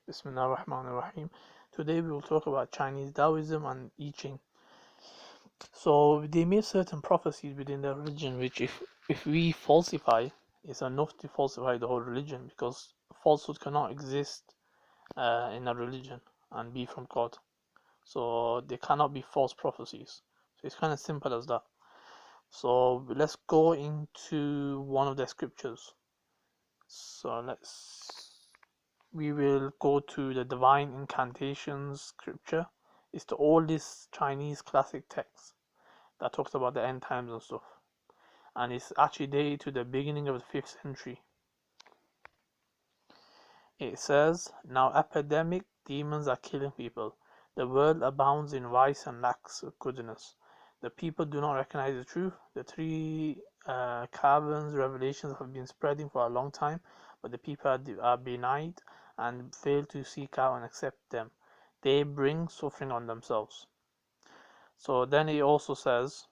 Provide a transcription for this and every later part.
Bismillah ar-Rahman ar-Rahim. Today we will talk about Chinese Daoism and I Ching. So they made certain prophecies within their religion which if we falsify, it's enough to falsify the whole religion because falsehood cannot exist in a religion and be from God. So they cannot be false prophecies. So it's kind of simple as that. So let's go into one of the scriptures. So we will go to the Divine Incantations scripture. It's the oldest Chinese classic text that talks about the end times and stuff. And it's actually dated to the beginning of the 5th century. It says, "Now epidemic demons are killing people. The world abounds in vice and lacks goodness. The people do not recognize the truth. The three caverns revelations have been spreading for a long time, but the people are denied and fail to seek out and accept them. They bring suffering on themselves." So then it also says,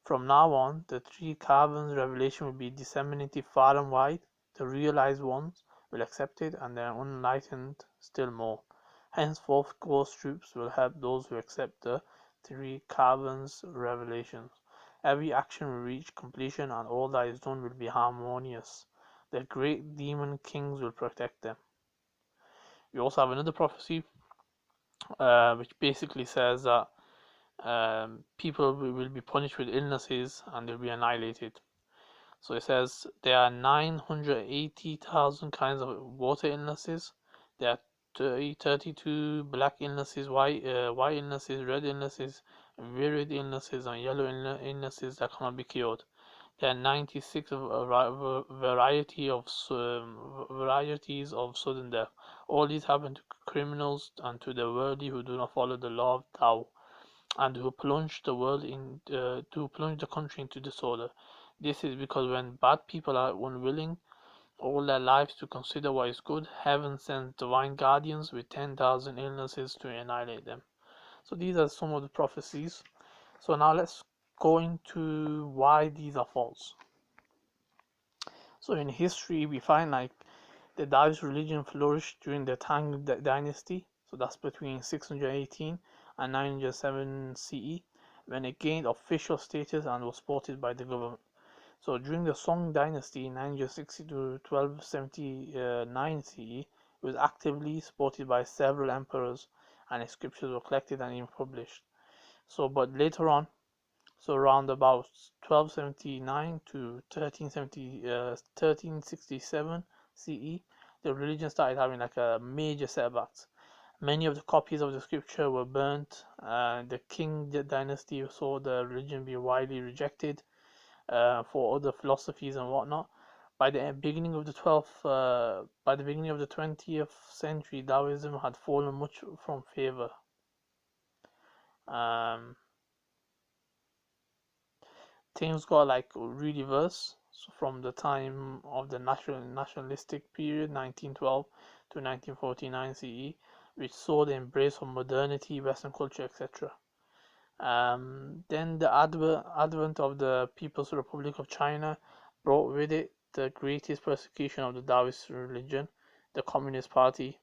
"From now on, the three caverns revelation will be disseminated far and wide. The realized ones will accept it, and the unenlightened still more. Henceforth, ghost troops will help those who accept the three caverns revelations. Every action will reach completion, and all that is done will be harmonious. The great demon kings will protect them." We also have another prophecy, which basically says that people will be punished with illnesses and they'll be annihilated. So it says there are 980,000 kinds of water illnesses. There are 32 black illnesses, white illnesses, red illnesses, virid illnesses, and yellow illnesses that cannot be cured. There are 96 varieties of sudden death. All these happen to criminals and to the worldly who do not follow the law of Tao, and who plunge the country into disorder. This is because when bad people are unwilling all their lives to consider what is good, heaven sends divine guardians with 10,000 illnesses to annihilate them. So these are some of the prophecies. So now let's go into why these are false. So in history, we find like the Taoist religion flourished during the Tang dynasty. So that's between 618 and 907 CE, when it gained official status and was supported by the government. So during the Song dynasty, 960 to 1279 CE, it was actively supported by several emperors, and its scriptures were collected and even published. So, but later on, so around about 1279 to 1367 CE, the religion started having like a major setbacks. Many of the copies of the scripture were burnt. The Qing dynasty saw the religion be widely rejected for other philosophies and whatnot. By the beginning of the 20th century, Taoism had fallen much from favor. Things got like really worse from the time of the nationalistic period, 1912 to 1949 CE, which saw the embrace of modernity, Western culture, etc. Then the advent of the People's Republic of China brought with it the greatest persecution of the Taoist religion, the Communist Party,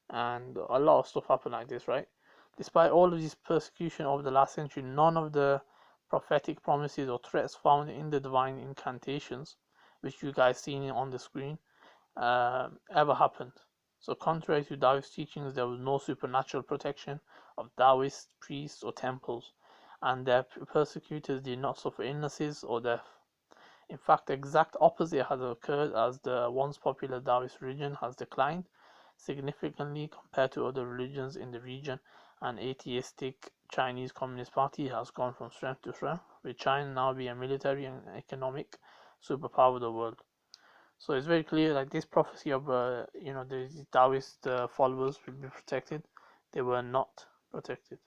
and a lot of stuff happened like this, right? Despite all of this persecution over the last century, none of the prophetic promises or threats found in the divine incantations, which you guys seen on the screen, ever happened. So contrary to Taoist teachings, there was no supernatural protection of Taoist priests or temples, and their persecutors did not suffer illnesses or death. In fact, the exact opposite has occurred, as the once popular Taoist religion has declined significantly compared to other religions in the region, and atheistic Chinese Communist Party has gone from strength to strength, with China now being a military and economic superpower of the world. So it's very clear, like this prophecy of the Taoist followers will be protected. They were not protected.